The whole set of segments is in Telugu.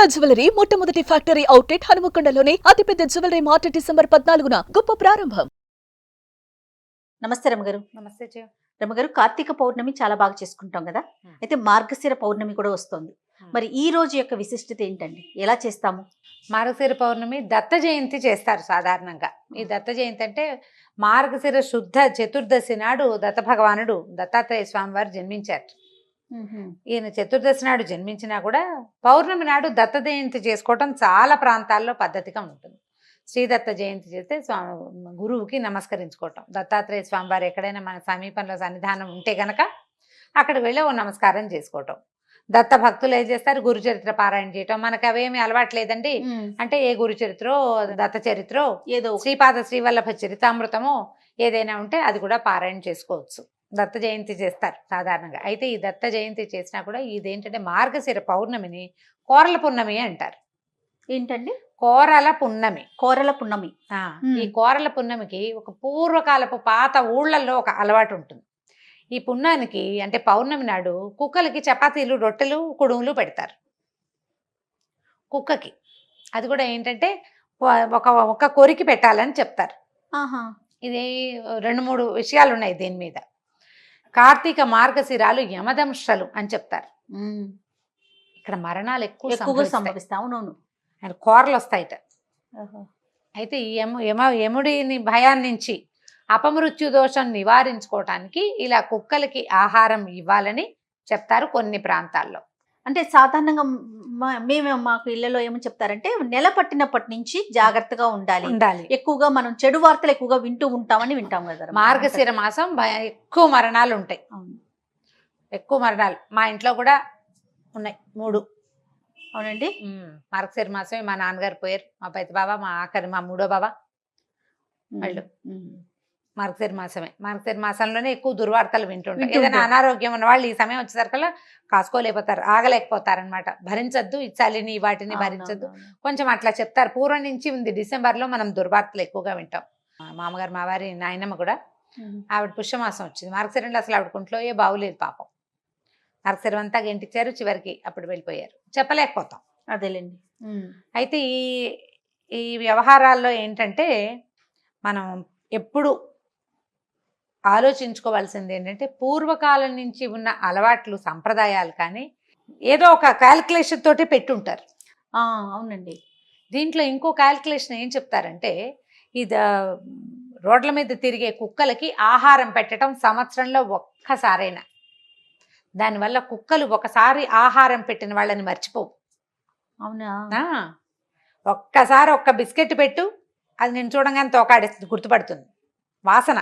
కనక జ్యువెలరీ మొట్టమొదటి ఫ్యాక్టరీ అవుట్లెట్ హనుమకొండలోనే అతిపెద్ద జ్యువెలరీ మార్ట్ డిసెంబర్ 14న గొప్ప ప్రారంభం. నమస్తే రమగారు. నమస్తే జయ. రమగారు, కార్తీక పౌర్ణమి చాలా బాగా చేసుకుంటాం కదా. అయితే మార్గశిర పౌర్ణమి కూడా వస్తోంది. మరి ఈ రోజు యొక్క విశిష్టత ఏంటండి? ఎలా చేస్తాము? మార్గశిర పౌర్ణమి దత్త జయంతి చేస్తారు సాధారణంగా. ఈ దత్త జయంతి అంటే మార్గశిర శుద్ధ చతుర్దశి నాడు దత్త భగవానుడు దత్తాత్రేయ స్వామి వారు జన్మించారు. ఈయన చతుర్దశి నాడు జన్మించినా కూడా పౌర్ణమి నాడు దత్త జయంతి చేసుకోవటం చాలా ప్రాంతాల్లో పద్ధతిగా ఉంటుంది. శ్రీదత్త జయంతి చేస్తే గురువుకి నమస్కరించుకోవటం. దత్తాత్రేయ స్వామి వారు ఎక్కడైనా మన సమీపంలో సన్నిధానం ఉంటే గనక అక్కడికి వెళ్ళి ఓ నమస్కారం చేసుకోవటం. దత్త భక్తులు ఏం చేస్తారు, గురు చరిత్ర పారాయణ చేయటం. మనకు అవేమి అలవాట్లేదండి. అంటే ఏ గురు చరిత్రో దత్త చరిత్రో ఏదో శ్రీపాద శ్రీవల్లభ చరితామృతమో ఏదైనా ఉంటే అది కూడా పారాయణ చేసుకోవచ్చు. దత్త జయంతి చేస్తారు సాధారణంగా. అయితే ఈ దత్త జయంతి చేసినా కూడా ఇదేంటంటే మార్గశిర పౌర్ణమిని కోరల పున్నమి అంటారు. ఏంటండి? కోరల పున్నమి. కోరల పున్నమి. ఈ కోరల పున్నమికి ఒక పూర్వకాలపు పాత ఊళ్ళల్లో ఒక అలవాటు ఉంటుంది. ఈ పున్నానికి అంటే పౌర్ణమి నాడు కుక్కలకి చపాతీలు, రొట్టెలు, కుడుములు పెడతారు కుక్కకి. అది కూడా ఏంటంటే ఒక కొరికి పెట్టాలని చెప్తారు. ఇది 2-3 విషయాలు ఉన్నాయి దీని మీద. కార్తీక మార్గశిరాలు యమదంశలు అని చెప్తారు. ఇక్కడ మరణాలు ఎక్కువగా సంభవిస్తాయి. అవునవును. ఆయన కోరలు వస్తాయిట. అయితే ఈ యముడిని భయాన్ని నుంచి అపమృత్యు దోషం నివారించుకోవటానికి ఇలా కుక్కలకి ఆహారం ఇవ్వాలని చెప్తారు కొన్ని ప్రాంతాల్లో. అంటే సాధారణంగా మాకు ఇళ్లలో ఏమని చెప్తారంటే నెల పట్టినప్పటి నుంచి జాగ్రత్తగా ఉండాలి. ఎక్కువగా మనం చెడు వార్తలు ఎక్కువగా వింటామని వింటాం కదా. మార్గశిర మాసం ఎక్కువ మరణాలు ఉంటాయి. ఎక్కువ మరణాలు మా ఇంట్లో కూడా ఉన్నాయి 3. అవునండి. మార్గశిర మాసమే మా నాన్నగారు పోయారు. మా పెద్ద బాబా, మా ఆఖరి మా 3వ బాబా వాళ్ళు మార్గశిర మాసమే. మార్గశిర మాసంలోనే ఎక్కువ దుర్వార్తలు వింటుంటారు. ఏదైనా అనారోగ్యం ఉన్న వాళ్ళు ఈ సమయం వచ్చేసరికల్లా కాసుకోలేకపోతారు, ఆగలేకపోతారనమాట. భరించద్దు, ఇచ్చాలిని వాటిని భరించద్దు, కొంచెం అట్లా చెప్తారు. పూర్వం నుంచి ఉంది. డిసెంబర్లో మనం దుర్వార్తలు ఎక్కువగా వింటాం. మామగారు, మా వారి నాయనమ్మ కూడా ఆవిడ పుష్యమాసం వచ్చింది. మార్గశిరంలో అసలు ఆవిడ కుంట్లో బాగులేదు పాపం. మార్గశిరం అంతా గెంటిచ్చారు, చివరికి అప్పుడు వెళ్ళిపోయారు. చెప్పలేకపోతాం. అదేలేండి. అయితే ఈ వ్యవహారాల్లో ఏంటంటే మనం ఎప్పుడు ఆలోచించుకోవాల్సింది ఏంటంటే పూర్వకాలం నుంచి ఉన్న అలవాట్లు, సంప్రదాయాలు కానీ ఏదో ఒక క్యాల్కులేషన్ తోటి పెట్టుంటారు. అవునండి. దీంట్లో ఇంకో క్యాల్కులేషన్ ఏం చెప్తారంటే ఇది రోడ్ల మీద తిరిగే కుక్కలకి ఆహారం పెట్టడం సంవత్సరంలో ఒక్కసారైనా. దానివల్ల కుక్కలు ఒకసారి ఆహారం పెట్టిన వాళ్ళని మర్చిపోవు. అవునా? ఒక్కసారి ఒక్క బిస్కెట్ పెట్టు, అది నేను చూడంగానే తోకాడేస్తుంది, గుర్తుపడుతుంది. వాసన,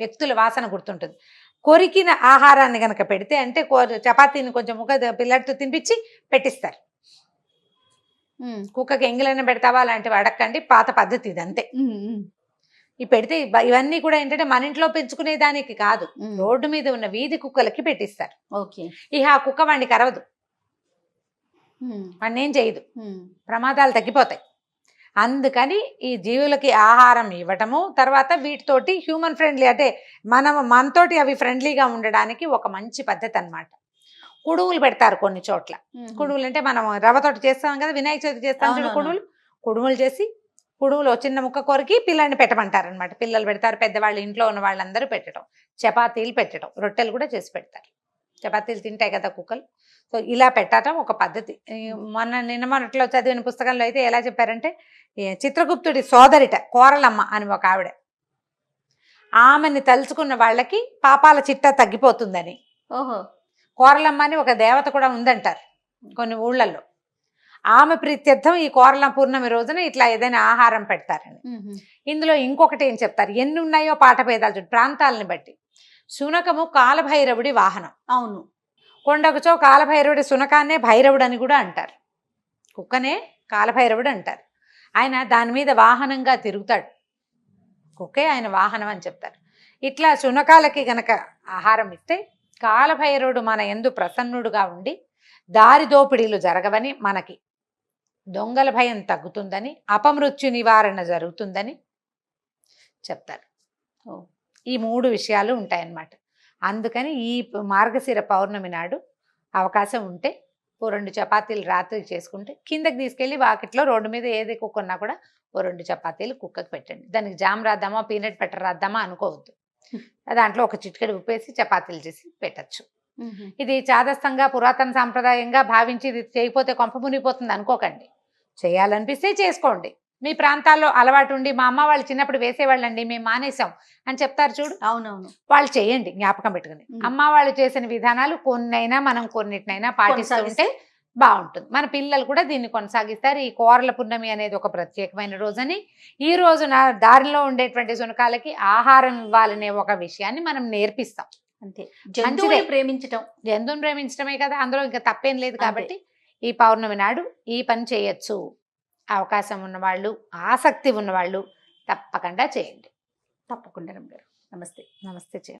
వ్యక్తుల వాసన గుర్తుంటుంది. కొరికిన ఆహారాన్ని కనుక పెడితే అంటే చపాతీని కొంచెం పిల్లడితో తినిపించి పెట్టిస్తారు. కుక్కకి ఎంగిలైనా పెడతావా అలాంటివి అడగండి, పాత పద్ధతి ఇది అంతే. ఈ పెడితే ఇవన్నీ కూడా ఏంటంటే మన ఇంట్లో పెంచుకునే దానికి కాదు, రోడ్డు మీద ఉన్న వీధి కుక్కలకి పెట్టిస్తారు. ఇక ఆ కుక్క వాడిని కరవదు, వాడిని ఏం చేయదు, ప్రమాదాలు తగ్గిపోతాయి. అందుకని ఈ జీవులకి ఆహారం ఇవ్వటము, తర్వాత వీటితోటి హ్యూమన్ ఫ్రెండ్లీ అంటే మనతోటి అవి ఫ్రెండ్లీగా ఉండడానికి ఒక మంచి పద్ధతి అన్నమాట. కుడుములు పెడతారు కొన్ని చోట్ల. కుడుములు అంటే మనం రవ్వతోటి చేస్తాం కదా, వినాయక చవితి చేస్తాం చూడు, కుడుములు చేసి కుడుములు చిన్న ముక్క కొరికి పిల్లల్ని పెట్టమంటారు అనమాట. పిల్లలు పెడతారు, పెద్దవాళ్ళు, ఇంట్లో ఉన్న వాళ్ళందరూ పెట్టడం, చపాతీలు పెట్టడం, రొట్టెలు కూడా చేసి పెడతారు. చపాతీలు తింటాయి కదా కుక్కలు. సో ఇలా పెట్టడం ఒక పద్ధతి. మొన్నట్లో చదివిన పుస్తకంలో అయితే ఎలా చెప్పారంటే చిత్రగుప్తుడి సోదరిట కోరలమ్మ అని ఒక ఆవిడ, ఆమెని తలుచుకున్న వాళ్ళకి పాపాల చిట్టా తగ్గిపోతుందని. కోరలమ్మ అని ఒక దేవత కూడా ఉందంటారు కొన్ని ఊళ్ళల్లో. ఆమె ప్రీత్యర్థం ఈ కోరల పూర్ణమి రోజున ఇట్లా ఏదైనా ఆహారం పెడతారని. ఇందులో ఇంకొకటి ఏం చెప్తారు, ఎన్ని ఉన్నాయో పాఠభేదాలు చూడు ప్రాంతాలని బట్టి. శునకము కాలభైరవుడి వాహనం. అవును. కొండకుచో కాలభైరవుడి శునకాన్నే భైరవుడు అని కూడా అంటారు. కుక్కనే కాలభైరవుడు అంటారు. ఆయన దాని మీద వాహనంగా తిరుగుతాడు. కుక్కే ఆయన వాహనం అని చెప్తారు. ఇట్లా శునకాలకి గనక ఆహారం ఇస్తే కాలభైరవుడు మన యందు ప్రసన్నుడుగా ఉండి దారి దోపిడీలు జరగవని, మనకి దొంగల భయం తగ్గుతుందని, అపమృత్యు నివారణ జరుగుతుందని చెప్తారు. ఈ 3 విషయాలు ఉంటాయన్నమాట. అందుకని ఈ మార్గశిర పౌర్ణమి నాడు అవకాశం ఉంటే ఓ 2 చపాతీలు రాత్రి చేసుకుంటే కిందకి తీసుకెళ్ళి వాకిట్లో రోడ్డు మీద ఏది కుక్కున్నా కూడా ఓ 2 చపాతీలు కుక్కకి పెట్టండి. దానికి జామ్ రాద్దామా పీనట్ బటర్ రాద్దామా అనుకోవద్దు. దాంట్లో ఒక చిటికెడు ఉప్పేసి చపాతీలు చేసి పెట్టచ్చు. ఇది చాదస్తంగా పురాతన సాంప్రదాయంగా భావించి ఇది చేయకపోతే కొంప మునిగిపోతుంది అనుకోకండి. చేయాలనిపిస్తే చేసుకోండి. మీ ప్రాంతాల్లో అలవాటు ఉండి మా అమ్మ వాళ్ళు చిన్నప్పుడు వేసేవాళ్ళండి మేము మానేసాం అని చెప్తారు చూడు, అవునవును, వాళ్ళు చేయండి జ్ఞాపకం పెట్టుకుని. అమ్మ వాళ్ళు చేసిన విధానాలు కొన్నైనా మనం కొన్నిటినైనా పాటిస్తుంటే బాగుంటుంది. మన పిల్లలు కూడా దీన్ని కొనసాగిస్తారు. ఈ కోరల పున్నమి అనేది ఒక ప్రత్యేకమైన రోజని, ఈ రోజున దారిలో ఉండేటువంటి శునకాలకి ఆహారం ఇవ్వాలనే ఒక విషయాన్ని మనం నేర్పిస్తాం. అంతే, జంతువుని ప్రేమించటం, జంతువుని ప్రేమించడమే కదా, అందులో ఇంకా తప్పేం లేదు. కాబట్టి ఈ పౌర్ణమి నాడు ఈ పని చేయొచ్చు. అవకాశం ఉన్నవాళ్ళు, ఆసక్తి ఉన్నవాళ్ళు తప్పకుండా చేయండి. తప్పకుండా రమ్య గారు. నమస్తే. నమస్తే.